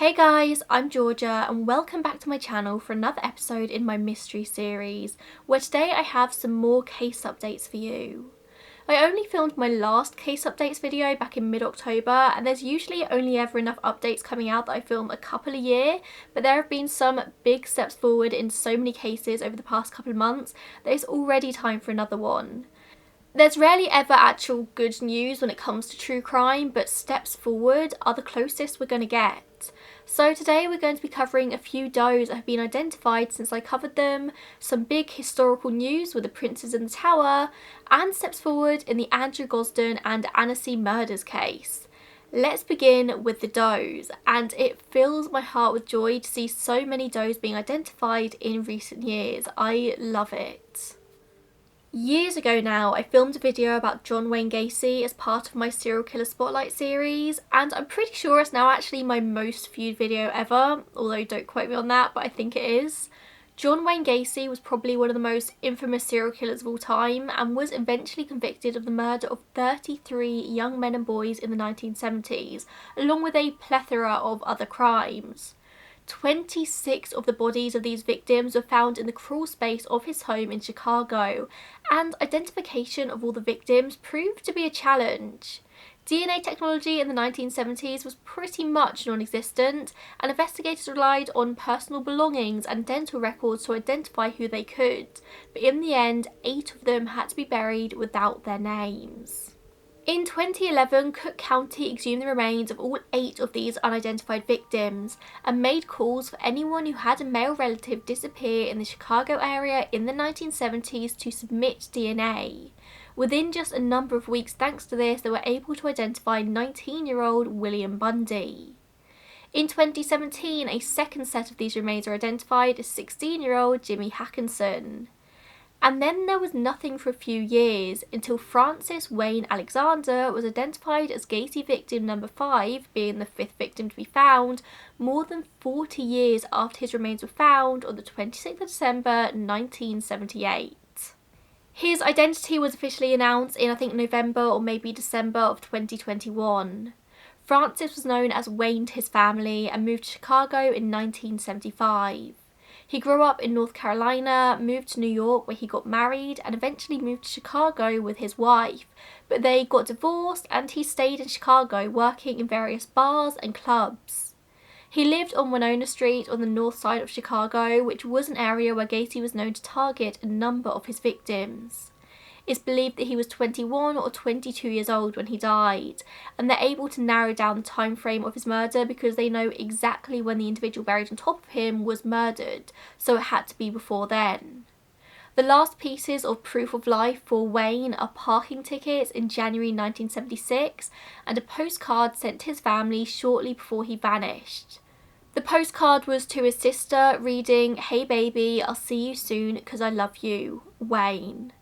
Hey guys, I'm Georgia and welcome back to my channel for another episode in my mystery series, where today I have some more case updates for you. I only filmed my last case updates video back in mid-October, and there's usually only ever enough updates coming out that I film a couple a year, but there have been some big steps forward in so many cases over the past couple of months that it's already time for another one. There's rarely ever actual good news when it comes to true crime, but steps forward are the closest we're going to get. So today we're going to be covering a few does that have been identified since I covered them, some big historical news with the princes in the tower, and steps forward in the Andrew Gosden and Annecy murders case. Let's begin with the does, and it fills my heart with joy to see so many does being identified in recent years. I love it. Years ago now, I filmed a video about John Wayne Gacy as part of my Serial Killer Spotlight series, and I'm pretty sure it's now actually my most viewed video ever, although don't quote me on that, but I think it is. John Wayne Gacy was probably one of the most infamous serial killers of all time and was eventually convicted of the murder of 33 young men and boys in the 1970s, along with a plethora of other crimes. 26 of the bodies of these victims were found in the crawl space of his home in Chicago, and identification of all the victims proved to be a challenge. DNA technology in the 1970s was pretty much non-existent, and investigators relied on personal belongings and dental records to identify who they could, but in the end, 8 of them had to be buried without their names. In 2011, Cook County exhumed the remains of all 8 of these unidentified victims and made calls for anyone who had a male relative disappear in the Chicago area in the 1970s to submit DNA. Within just a number of weeks thanks to this, they were able to identify 19-year-old William Bundy. In 2017, a second set of these remains were identified as 16-year-old Jimmy Hackinson. And then there was nothing for a few years until Francis Wayne Alexander was identified as Gacy victim number 5, being the 5th victim to be found, more than 40 years after his remains were found on the 26th of December 1978. His identity was officially announced in I think November or maybe December of 2021. Francis was known as Wayne to his family and moved to Chicago in 1975. He grew up in North Carolina, moved to New York where he got married, and eventually moved to Chicago with his wife, but they got divorced and he stayed in Chicago working in various bars and clubs. He lived on Winona Street on the north side of Chicago, which was an area where Gacy was known to target a number of his victims. It's believed that he was 21 or 22 years old when he died, and they're able to narrow down the time frame of his murder because they know exactly when the individual buried on top of him was murdered, so it had to be before then. The last pieces of proof of life for Wayne are parking tickets in January 1976 and a postcard sent to his family shortly before he vanished. The postcard was to his sister reading, "Hey baby, I'll see you soon 'cause I love you, Wayne."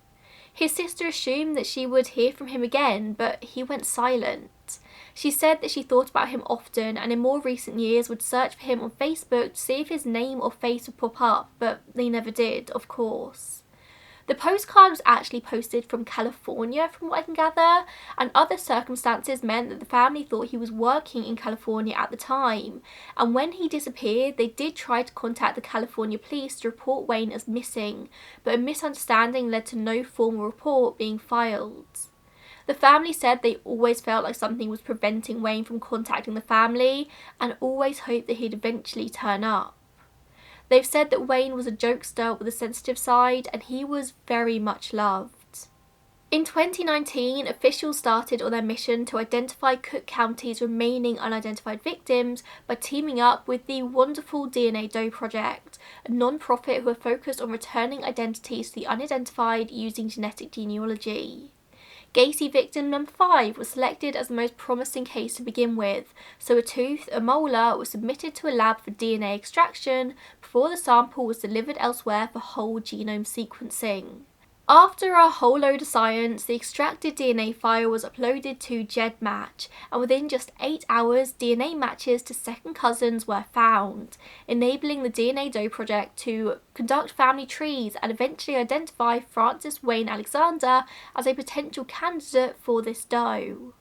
His sister assumed that she would hear from him again, but he went silent. She said that she thought about him often and in more recent years would search for him on Facebook to see if his name or face would pop up, but they never did, of course. The postcard was actually posted from California, from what I can gather, and other circumstances meant that the family thought he was working in California at the time, and when he disappeared, they did try to contact the California police to report Wayne as missing, but a misunderstanding led to no formal report being filed. The family said they always felt like something was preventing Wayne from contacting the family, and always hoped that he'd eventually turn up. They've said that Wayne was a jokester with a sensitive side, and he was very much loved. In 2019, officials started on their mission to identify Cook County's remaining unidentified victims by teaming up with the wonderful DNA Doe Project, a non-profit who are focused on returning identities to the unidentified using genetic genealogy. Gacy victim number 5 was selected as the most promising case to begin with, so a tooth, a molar, was submitted to a lab for DNA extraction before the sample was delivered elsewhere for whole genome sequencing. After a whole load of science, the extracted DNA file was uploaded to GEDmatch, and within just 8 hours, DNA matches to second cousins were found, enabling the DNA Doe Project to conduct family trees and eventually identify Francis Wayne Alexander as a potential candidate for this doe.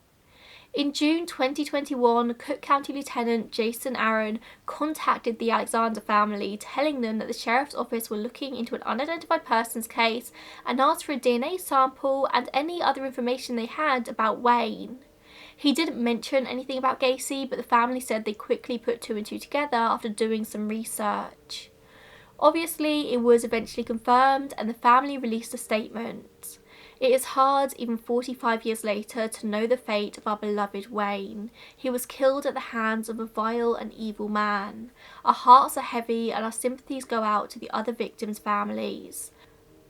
In June 2021, Cook County Lieutenant Jason Aaron contacted the Alexander family, telling them that the sheriff's office were looking into an unidentified person's case and asked for a DNA sample and any other information they had about Wayne. He didn't mention anything about Gacy, but the family said they quickly put two and two together after doing some research. Obviously, it was eventually confirmed and the family released a statement. It is hard, even 45 years later, to know the fate of our beloved Wayne. He was killed at the hands of a vile and evil man. Our hearts are heavy and our sympathies go out to the other victims' families.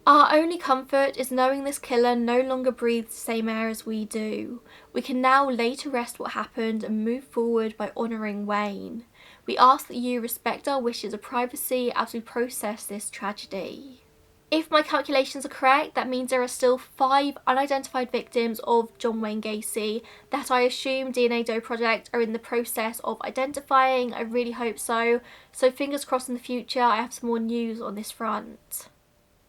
Our only comfort is knowing this killer no longer breathes the same air as we do. We can now lay to rest what happened and move forward by honouring Wayne. We ask that you respect our wishes of privacy as we process this tragedy. If my calculations are correct, that means there are still 5 unidentified victims of John Wayne Gacy that I assume DNA Doe Project are in the process of identifying. I really hope so. So fingers crossed in the future I have some more news on this front.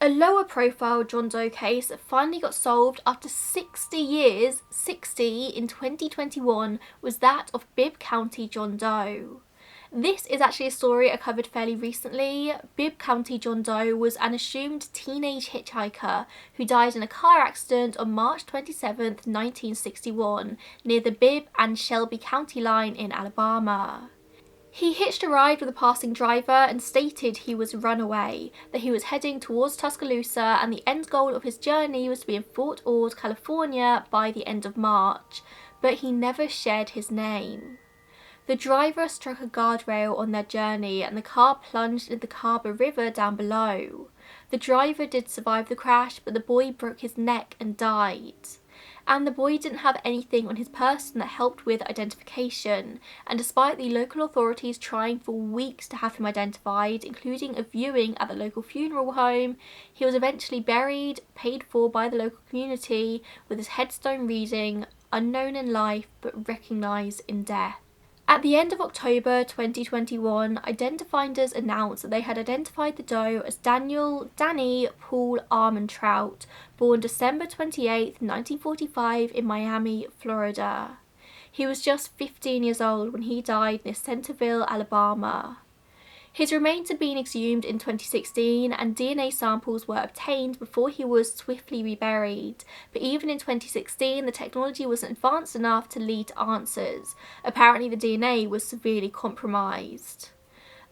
A lower profile John Doe case finally got solved after 60 years, 60 in 2021, was that of Bibb County John Doe. This is actually a story I covered fairly recently. Bibb County John Doe was an assumed teenage hitchhiker who died in a car accident on March 27th, 1961, near the Bibb and Shelby County line in Alabama. He hitched a ride with a passing driver and stated he was runaway, that he was heading towards Tuscaloosa and the end goal of his journey was to be in Fort Ord, California by the end of March, but he never shared his name. The driver struck a guardrail on their journey and the car plunged into the Carver River down below. The driver did survive the crash, but the boy broke his neck and died. And the boy didn't have anything on his person that helped with identification, and despite the local authorities trying for weeks to have him identified, including a viewing at the local funeral home, he was eventually buried, paid for by the local community, with his headstone reading, "Unknown in life but recognised in death." At the end of October 2021, identifinders announced that they had identified the doe as Danny Paul Armentrout, born December 28, 1945 in Miami, Florida. He was just 15 years old when he died near Centerville, Alabama. His remains had been exhumed in 2016 and DNA samples were obtained before he was swiftly reburied, but even in 2016 the technology wasn't advanced enough to lead to answers. Apparently the DNA was severely compromised.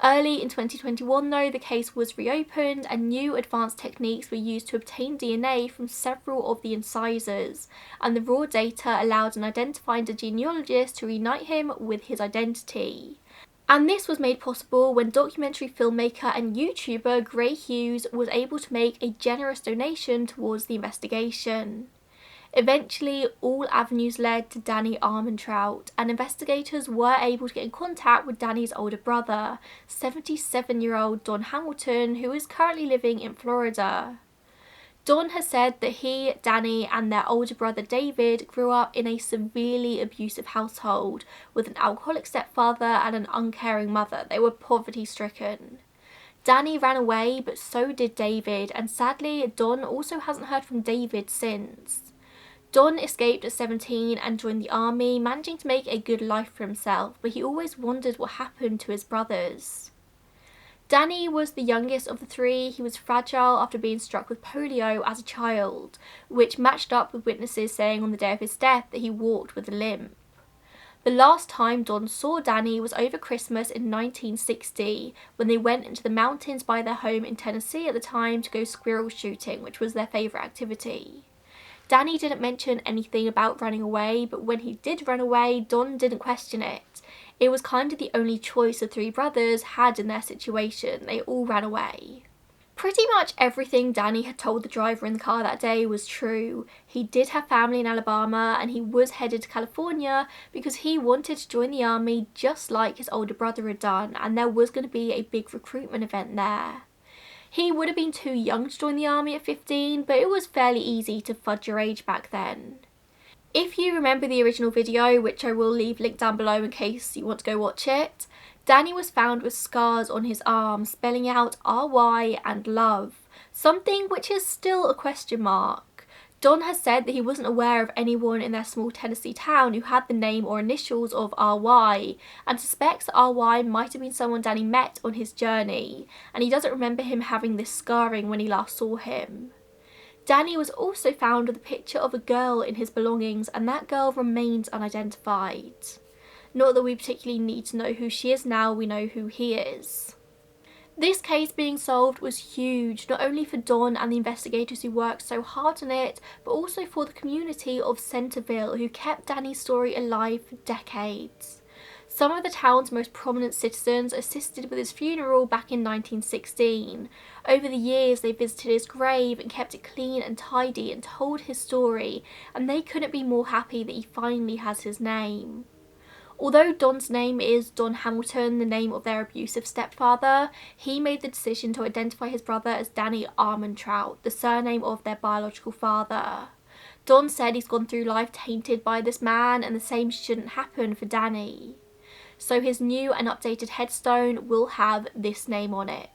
Early in 2021 though, the case was reopened and new advanced techniques were used to obtain DNA from several of the incisors, and the raw data allowed an identifying genealogist to reunite him with his identity. And this was made possible when documentary filmmaker and YouTuber Gray Hughes was able to make a generous donation towards the investigation. Eventually, all avenues led to Danny Armentrout, and investigators were able to get in contact with Danny's older brother, 77-year-old Don Hamilton, who is currently living in Florida. Don has said that he, Danny, and their older brother David grew up in a severely abusive household with an alcoholic stepfather and an uncaring mother. They were poverty-stricken. Danny ran away, but so did David, and sadly, Don also hasn't heard from David since. Don escaped at 17 and joined the army, managing to make a good life for himself, but he always wondered what happened to his brothers. Danny was the youngest of the three. He was fragile after being struck with polio as a child, which matched up with witnesses saying on the day of his death that he walked with a limp. The last time Don saw Danny was over Christmas in 1960, when they went into the mountains by their home in Tennessee at the time to go squirrel shooting, which was their favourite activity. Danny didn't mention anything about running away, but when he did run away, Don didn't question it. It was kind of the only choice the three brothers had in their situation. They all ran away. Pretty much everything Danny had told the driver in the car that day was true. He did have family in Alabama and he was headed to California because he wanted to join the army just like his older brother had done, and there was going to be a big recruitment event there. He would have been too young to join the army at 15, but it was fairly easy to fudge your age back then. If you remember the original video, which I will leave linked down below in case you want to go watch it, Danny was found with scars on his arm spelling out RY and love, something which is still a question mark. Don has said that he wasn't aware of anyone in their small Tennessee town who had the name or initials of RY, and suspects that RY might have been someone Danny met on his journey, and he doesn't remember him having this scarring when he last saw him. Danny was also found with a picture of a girl in his belongings, and that girl remains unidentified. Not that we particularly need to know who she is now we know who he is. This case being solved was huge, not only for Don and the investigators who worked so hard on it, but also for the community of Centerville, who kept Danny's story alive for decades. Some of the town's most prominent citizens assisted with his funeral back in 1916. Over the years, they visited his grave and kept it clean and tidy and told his story, and they couldn't be more happy that he finally has his name. Although Don's name is Don Hamilton, the name of their abusive stepfather, he made the decision to identify his brother as Danny Armentrout, the surname of their biological father. Don said he's gone through life tainted by this man, and the same shouldn't happen for Danny. So his new and updated headstone will have this name on it.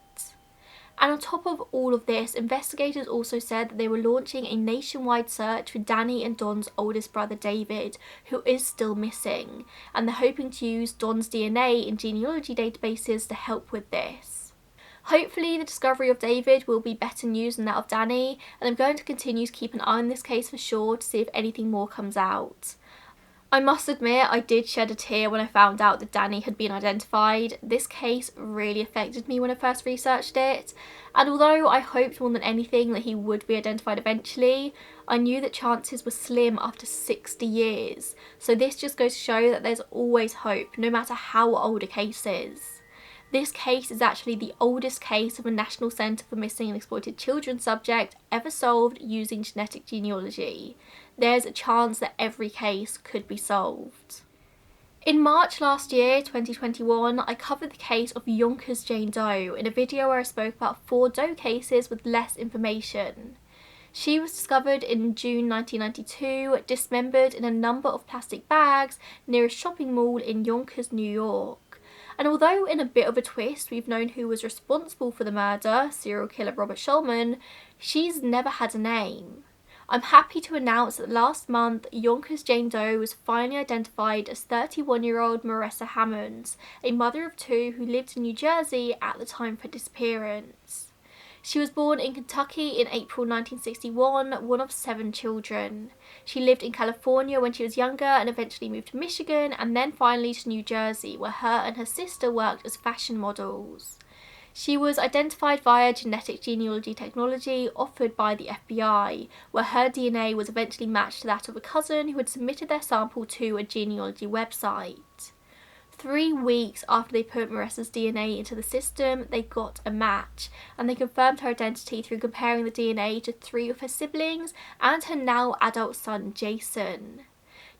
And on top of all of this, investigators also said that they were launching a nationwide search for Danny and Don's oldest brother David, who is still missing, and they're hoping to use Don's DNA in genealogy databases to help with this. Hopefully the discovery of David will be better news than that of Danny, and I'm going to continue to keep an eye on this case for sure to see if anything more comes out. I must admit, I did shed a tear when I found out that Danny had been identified. This case really affected me when I first researched it, and although I hoped more than anything that he would be identified eventually, I knew that chances were slim after 60 years, so this just goes to show that there's always hope, no matter how old a case is. This case is actually the oldest case of a National Centre for Missing and Exploited Children subject ever solved using genetic genealogy. There's a chance that every case could be solved. In March last year, 2021, I covered the case of Yonkers Jane Doe in a video where I spoke about 4 Doe cases with less information. She was discovered in June 1992, dismembered in a number of plastic bags near a shopping mall in Yonkers, New York. And although in a bit of a twist we've known who was responsible for the murder, serial killer Robert Shulman, she's never had a name. I'm happy to announce that last month, Yonkers Jane Doe was finally identified as 31-year-old Marissa Hammonds, a mother of 2 who lived in New Jersey at the time of her disappearance. She was born in Kentucky in April 1961, one of 7 children. She lived in California when she was younger and eventually moved to Michigan and then finally to New Jersey, where her and her sister worked as fashion models. She was identified via genetic genealogy technology offered by the FBI, where her DNA was eventually matched to that of a cousin who had submitted their sample to a genealogy website. 3 weeks after they put Marissa's DNA into the system, they got a match, and they confirmed her identity through comparing the DNA to 3 of her siblings and her now adult son Jason.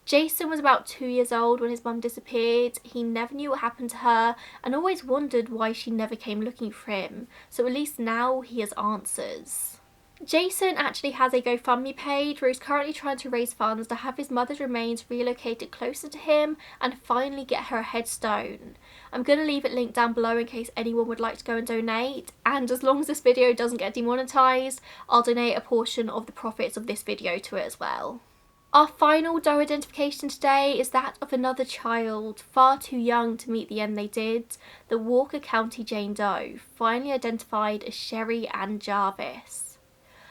Jason was about 2 years old when his mum disappeared. He never knew what happened to her and always wondered why she never came looking for him, so at least now he has answers. Jason actually has a GoFundMe page where he's currently trying to raise funds to have his mother's remains relocated closer to him and finally get her a headstone. I'm going to leave it linked down below in case anyone would like to go and donate, and as long as this video doesn't get demonetized, I'll donate a portion of the profits of this video to it as well. Our final Doe identification today is that of another child, far too young to meet the end they did, the Walker County Jane Doe, finally identified as Sherry Ann Jarvis.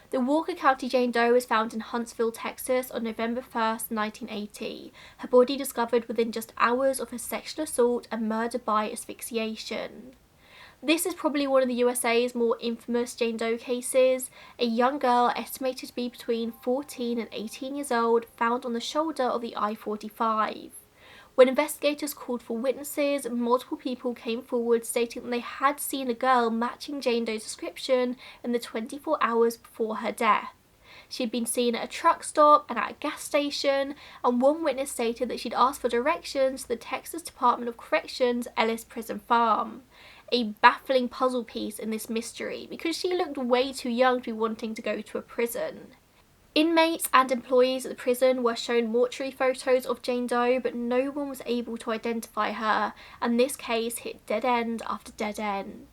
The Walker County Jane Doe was found in Huntsville, Texas on November 1st, 1980, her body discovered within just hours of her sexual assault and murder by asphyxiation. This is probably one of the USA's more infamous Jane Doe cases, a young girl estimated to be between 14 and 18 years old found on the shoulder of the I-45. When investigators called for witnesses, multiple people came forward stating that they had seen a girl matching Jane Doe's description in the 24 hours before her death. She had been seen at a truck stop and at a gas station, and one witness stated that she'd asked for directions to the Texas Department of Corrections Ellis Prison Farm. A baffling puzzle piece in this mystery because she looked way too young to be wanting to go to a prison. Inmates and employees at the prison were shown mortuary photos of Jane Doe, but no one was able to identify her, and this case hit dead end after dead end.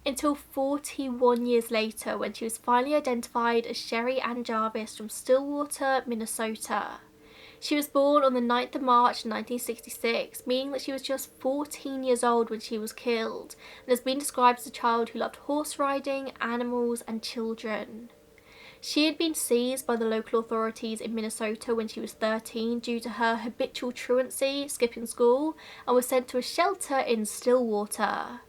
until 41 years later when she was finally identified as Sherry Ann Jarvis from Stillwater, Minnesota. She was born on the 9th of March 1966, meaning that she was just 14 years old when she was killed, and has been described as a child who loved horse riding, animals and children. She had been seized by the local authorities in Minnesota when she was 13 due to her habitual truancy, skipping school, and was sent to a shelter in Stillwater.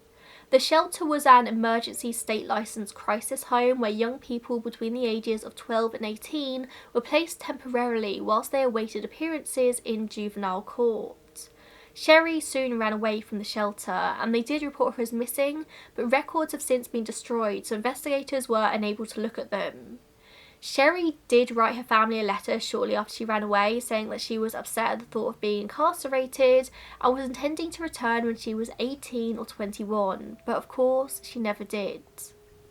The shelter was an emergency state-licensed crisis home where young people between the ages of 12 and 18 were placed temporarily whilst they awaited appearances in juvenile court. Sherry soon ran away from the shelter, and they did report her as missing, but records have since been destroyed, so investigators were unable to look at them. Sherry did write her family a letter shortly after she ran away, saying that she was upset at the thought of being incarcerated and was intending to return when she was 18 or 21, but of course she never did.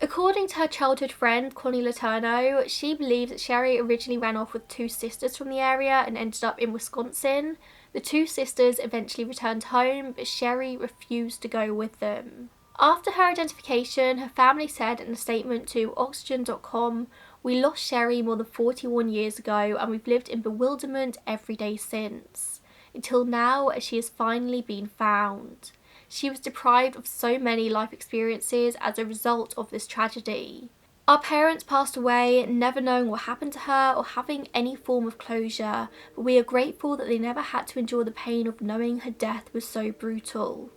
According to her childhood friend Connie Letourneau, she believes that Sherry originally ran off with two sisters from the area and ended up in Wisconsin. The two sisters eventually returned home, but Sherry refused to go with them. After her identification, her family said in a statement to Oxygen.com, "We lost Sherry more than 41 years ago and we've lived in bewilderment every day since, until now as she has finally been found. She was deprived of so many life experiences as a result of this tragedy. Our parents passed away never knowing what happened to her or having any form of closure, but we are grateful that they never had to endure the pain of knowing her death was so brutal."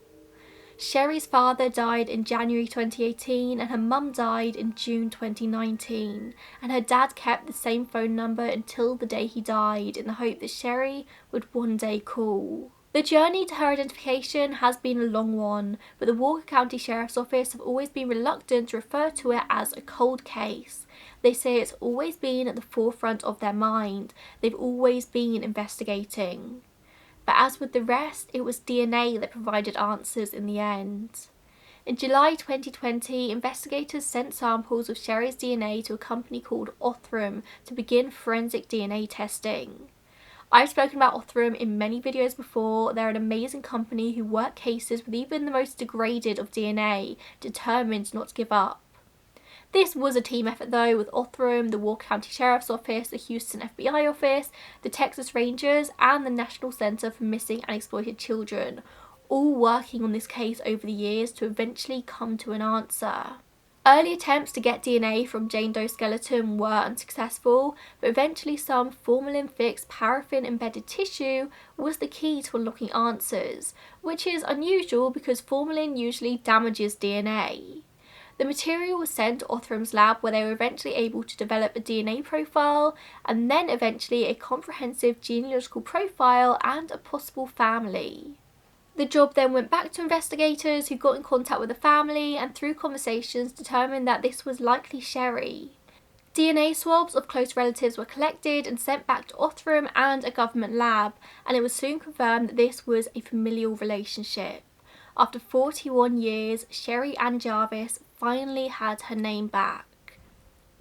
Sherry's father died in January 2018 and her mum died in June 2019, and her dad kept the same phone number until the day he died in the hope that Sherry would one day call. The journey to her identification has been a long one, but the Walker County Sheriff's Office have always been reluctant to refer to it as a cold case. They say it's always been at the forefront of their mind. They've always been investigating. But as with the rest, it was DNA that provided answers in the end. In July 2020, investigators sent samples of Sherry's DNA to a company called Othram to begin forensic DNA testing. I've spoken about Othram in many videos before. They're an amazing company who work cases with even the most degraded of DNA, determined not to give up. This was a team effort though, with Othram, the Walker County Sheriff's Office, the Houston FBI Office, the Texas Rangers, and the National Center for Missing and Exploited Children, all working on this case over the years to eventually come to an answer. Early attempts to get DNA from Jane Doe's skeleton were unsuccessful, but eventually some formalin-fixed paraffin-embedded tissue was the key to unlocking answers, which is unusual because formalin usually damages DNA. The material was sent to Othram's lab where they were eventually able to develop a DNA profile and then eventually a comprehensive genealogical profile and a possible family. The job then went back to investigators who got in contact with the family and through conversations determined that this was likely Sherry. DNA swabs of close relatives were collected and sent back to Othram and a government lab, and it was soon confirmed that this was a familial relationship. After 41 years, Sherry Ann Jarvis finally had her name back.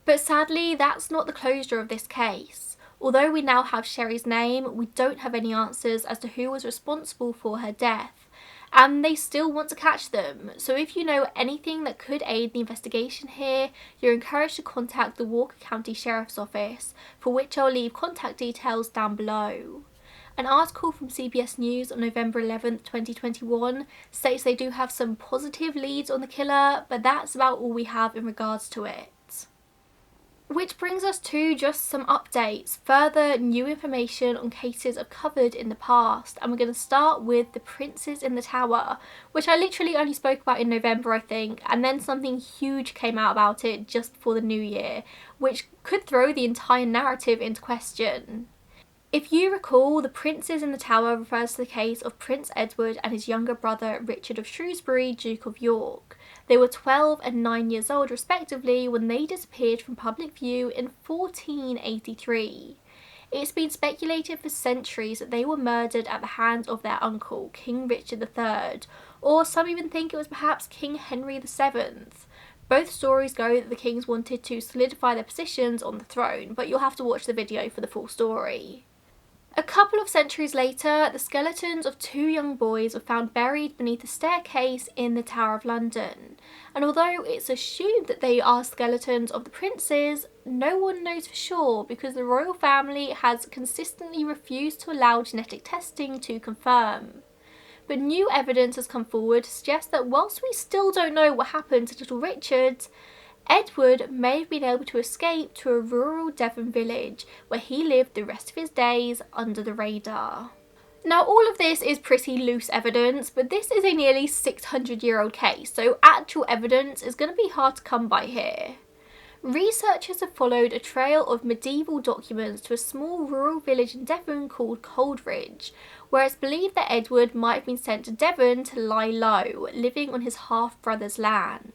But sadly, that's not the closure of this case. Although we now have Sherry's name, we don't have any answers as to who was responsible for her death, and they still want to catch them. So if you know anything that could aid the investigation here, you're encouraged to contact the Walker County Sheriff's Office, for which I'll leave contact details down below. An article from CBS News on November 11th, 2021 states they do have some positive leads on the killer, but that's about all we have in regards to it. Which brings us to just some updates, further new information on cases I've covered in the past, and we're going to start with the Princes in the Tower, which I literally only spoke about in November I think, and then something huge came out about it just before the new year, which could throw the entire narrative into question. If you recall, the Princes in the Tower refers to the case of Prince Edward and his younger brother Richard of Shrewsbury, Duke of York. They were 12 and 9 years old respectively when they disappeared from public view in 1483. It's been speculated for centuries that they were murdered at the hands of their uncle, King Richard III, or some even think it was perhaps King Henry VII. Both stories go that the kings wanted to solidify their positions on the throne, but you'll have to watch the video for the full story. A couple of centuries later, the skeletons of 2 young boys were found buried beneath a staircase in the Tower of London. And although it's assumed that they are skeletons of the princes, no one knows for sure because the royal family has consistently refused to allow genetic testing to confirm. But new evidence has come forward to suggest that whilst we still don't know what happened to little Richard, Edward may have been able to escape to a rural Devon village where he lived the rest of his days under the radar. Now, all of this is pretty loose evidence, but this is a nearly 600-year-old case, so actual evidence is going to be hard to come by here. Researchers have followed a trail of medieval documents to a small rural village in Devon called Coldridge, where it's believed that Edward might have been sent to Devon to lie low, living on his half-brother's land.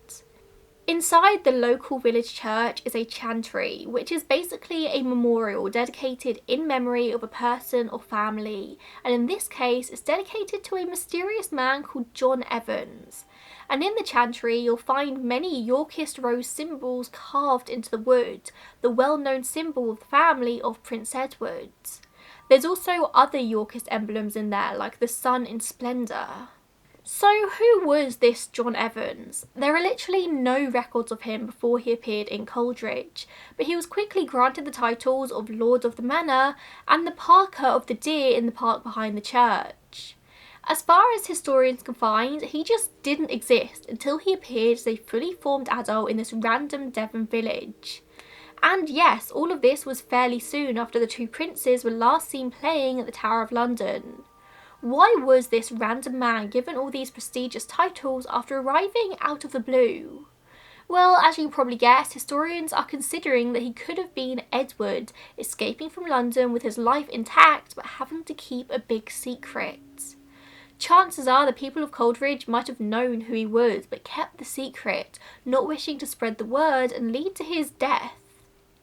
Inside the local village church is a chantry, which is basically a memorial dedicated in memory of a person or family, and in this case it's dedicated to a mysterious man called John Evans. And in the chantry you'll find many Yorkist rose symbols carved into the wood, the well-known symbol of the family of Prince Edward. There's also other Yorkist emblems in there, like the sun in splendour. So who was this John Evans? There are literally no records of him before he appeared in Coldridge, but he was quickly granted the titles of Lord of the Manor and the Parker of the Deer in the park behind the church. As far as historians can find, he just didn't exist until he appeared as a fully formed adult in this random Devon village. And yes, all of this was fairly soon after the 2 princes were last seen playing at the Tower of London. Why was this random man given all these prestigious titles after arriving out of the blue? Well, as you can probably guess, historians are considering that he could have been Edward, escaping from London with his life intact but having to keep a big secret. Chances are the people of Coldridge might have known who he was but kept the secret, not wishing to spread the word and lead to his death.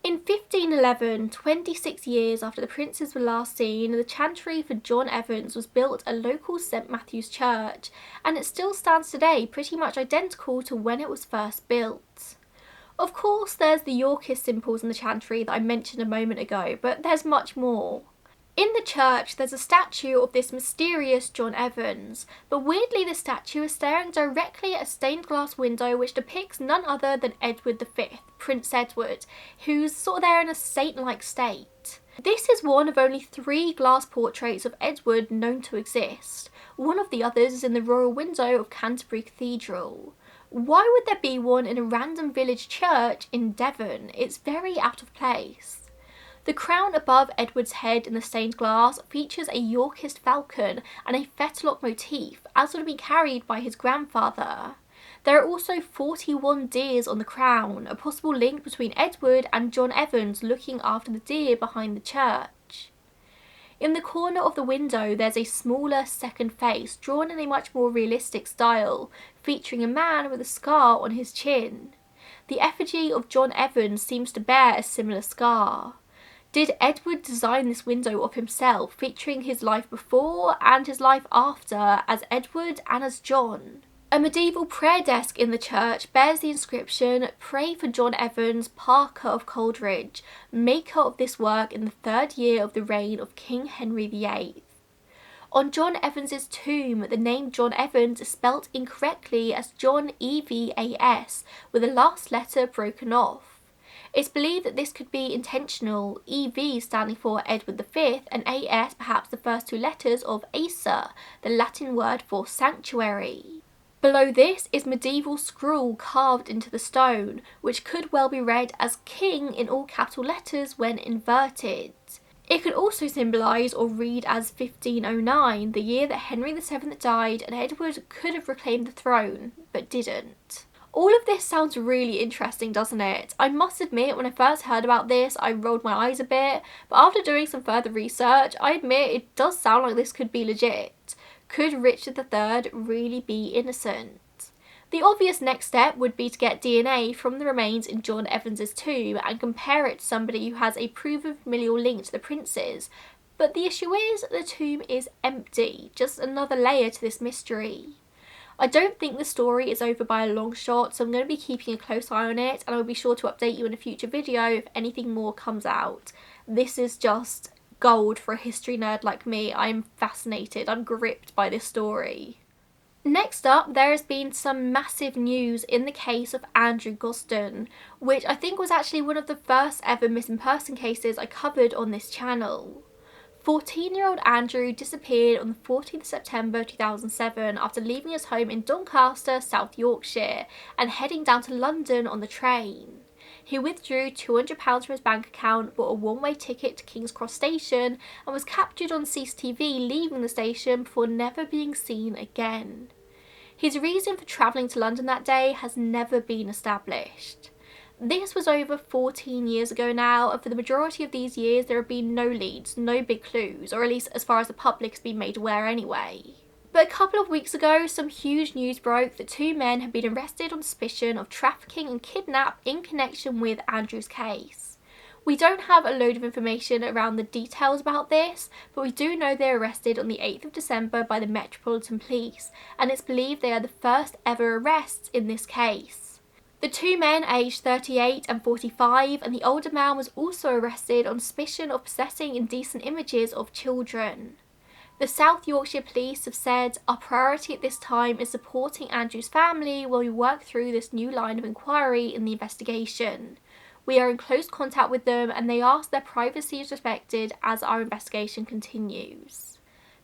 In 1511, 26 years after the princes were last seen, the chantry for John Evans was built at local St Matthew's Church, and it still stands today pretty much identical to when it was first built. Of course, there's the Yorkist symbols in the chantry that I mentioned a moment ago, but there's much more. In the church, there's a statue of this mysterious John Evans, but weirdly the statue is staring directly at a stained glass window which depicts none other than Edward V, Prince Edward, who's sort of there in a saint-like state. This is one of only 3 glass portraits of Edward known to exist. One of the others is in the royal window of Canterbury Cathedral. Why would there be one in a random village church in Devon? It's very out of place. The crown above Edward's head in the stained glass features a Yorkist falcon and a fetlock motif, as would be carried by his grandfather. There are also 41 deers on the crown, a possible link between Edward and John Evans looking after the deer behind the church. In the corner of the window there's a smaller second face drawn in a much more realistic style, featuring a man with a scar on his chin. The effigy of John Evans seems to bear a similar scar. Did Edward design this window of himself, featuring his life before and his life after as Edward and as John? A medieval prayer desk in the church bears the inscription, "Pray for John Evans, Parker of Coldridge, maker of this work in the 3rd year of the reign of King Henry VIII." On John Evans's tomb, the name John Evans is spelt incorrectly as John EVAS, with the last letter broken off. It's believed that this could be intentional, EV standing for Edward V and AS perhaps the first 2 letters of ASA, the Latin word for sanctuary. Below this is medieval scroll carved into the stone, which could well be read as King in all capital letters when inverted. It could also symbolise or read as 1509, the year that Henry VII died and Edward could have reclaimed the throne, but didn't. All of this sounds really interesting, doesn't it? I must admit, when I first heard about this, I rolled my eyes a bit, but after doing some further research, I admit it does sound like this could be legit. Could Richard III really be innocent? The obvious next step would be to get DNA from the remains in John Evans's tomb and compare it to somebody who has a proven familial link to the princes, but the issue is the tomb is empty, just another layer to this mystery. I don't think the story is over by a long shot, so I'm going to be keeping a close eye on it and I'll be sure to update you in a future video if anything more comes out. This is just gold for a history nerd like me. I'm fascinated, I'm gripped by this story. Next up, there has been some massive news in the case of Andrew Gosden, which I think was actually one of the first ever missing person cases I covered on this channel. 14-year-old Andrew disappeared on the 14th of September 2007 after leaving his home in Doncaster, South Yorkshire, and heading down to London on the train. He withdrew £200 from his bank account, bought a one-way ticket to King's Cross station, and was captured on CCTV leaving the station before never being seen again. His reason for travelling to London that day has never been established. This was over 14 years ago now, and for the majority of these years there have been no leads, no big clues, or at least as far as the public has been made aware anyway. But a couple of weeks ago, some huge news broke that 2 men had been arrested on suspicion of trafficking and kidnap in connection with Andrew's case. We don't have a load of information around the details about this, but we do know they were arrested on the 8th of December by the Metropolitan Police, and it's believed they are the first ever arrests in this case. The 2 men aged 38 and 45, and the older man was also arrested on suspicion of possessing indecent images of children. The South Yorkshire Police have said, "Our priority at this time is supporting Andrew's family while we work through this new line of inquiry in the investigation. We are in close contact with them and they ask their privacy is respected as our investigation continues."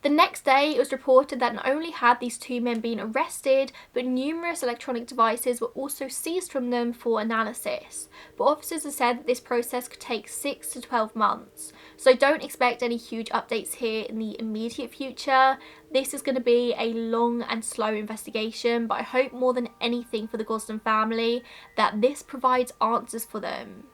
The next day, it was reported that not only had these 2 men been arrested, but numerous electronic devices were also seized from them for analysis. But officers have said that this process could take 6 to 12 months. So don't expect any huge updates here in the immediate future. This is going to be a long and slow investigation, but I hope more than anything for the Gosden family that this provides answers for them.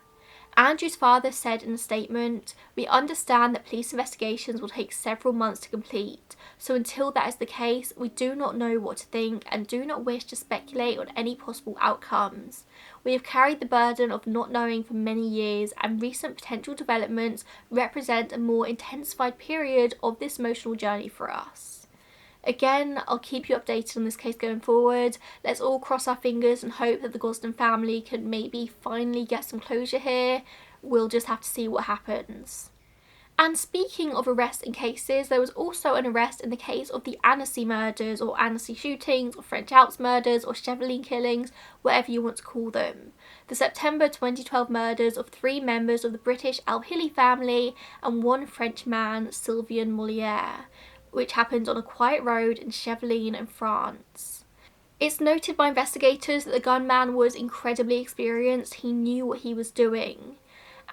Andrew's father said in a statement, "We understand that police investigations will take several months to complete, so until that is the case, we do not know what to think and do not wish to speculate on any possible outcomes. We have carried the burden of not knowing for many years, and recent potential developments represent a more intensified period of this emotional journey for us." Again, I'll keep you updated on this case going forward. Let's all cross our fingers and hope that the Gosden family can maybe finally get some closure here. We'll just have to see what happens. And speaking of arrests in cases, there was also an arrest in the case of the Annecy murders, or Annecy shootings, or French Alps murders, or Cheveline killings, whatever you want to call them. The September 2012 murders of 3 members of the British Al-Hilli family and 1 French man, Sylvain Molière, which happened on a quiet road in Cheveline in France. It's noted by investigators that the gunman was incredibly experienced. He knew what he was doing.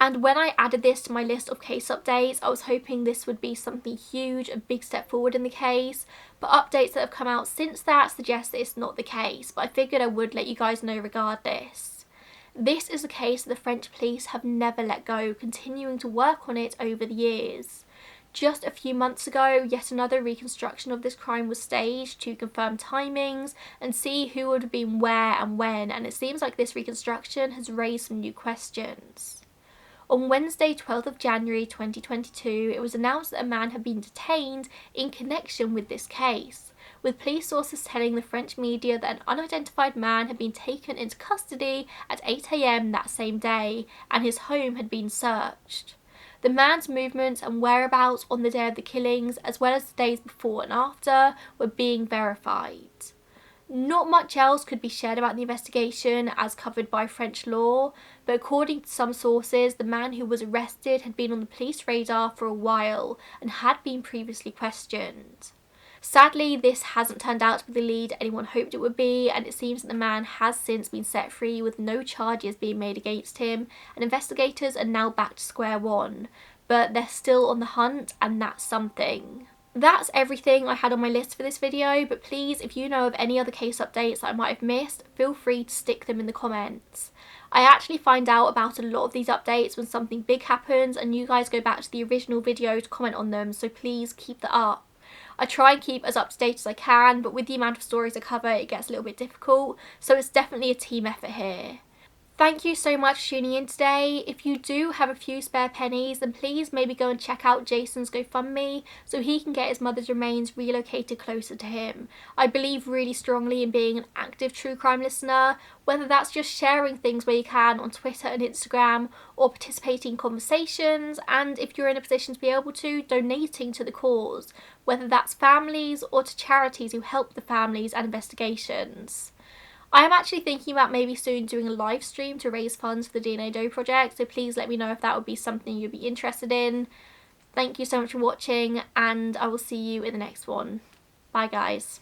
And when I added this to my list of case updates, I was hoping this would be something huge, a big step forward in the case, but updates that have come out since that suggest that it's not the case, but I figured I would let you guys know regardless. This is a case that the French police have never let go, continuing to work on it over the years. Just a few months ago, yet another reconstruction of this crime was staged to confirm timings and see who would have been where and when, and it seems like this reconstruction has raised some new questions. On Wednesday, 12th of January 2022, it was announced that a man had been detained in connection with this case, with police sources telling the French media that an unidentified man had been taken into custody at 8 AM that same day, and his home had been searched. The man's movements and whereabouts on the day of the killings, as well as the days before and after, were being verified. Not much else could be shared about the investigation as covered by French law, but according to some sources, the man who was arrested had been on the police radar for a while and had been previously questioned. Sadly, this hasn't turned out to be the lead anyone hoped it would be, and it seems that the man has since been set free with no charges being made against him, and investigators are now back to square one, but they're still on the hunt, and that's something. That's everything I had on my list for this video, but please, if you know of any other case updates that I might have missed, feel free to stick them in the comments. I actually find out about a lot of these updates when something big happens, and you guys go back to the original video to comment on them, so please keep that up. I try and keep as up to date as I can, but with the amount of stories I cover, it gets a little bit difficult, so it's definitely a team effort here. Thank you so much for tuning in today. If you do have a few spare pennies, then please maybe go and check out Jason's GoFundMe so he can get his mother's remains relocated closer to him. I believe really strongly in being an active true crime listener, whether that's just sharing things where you can on Twitter and Instagram, or participating in conversations, and if you're in a position to be able to, donating to the cause, whether that's families or to charities who help the families and investigations. I am actually thinking about maybe soon doing a live stream to raise funds for the DNA Doe project, so please let me know if that would be something you'd be interested in. Thank you so much for watching, and I will see you in the next one. Bye guys.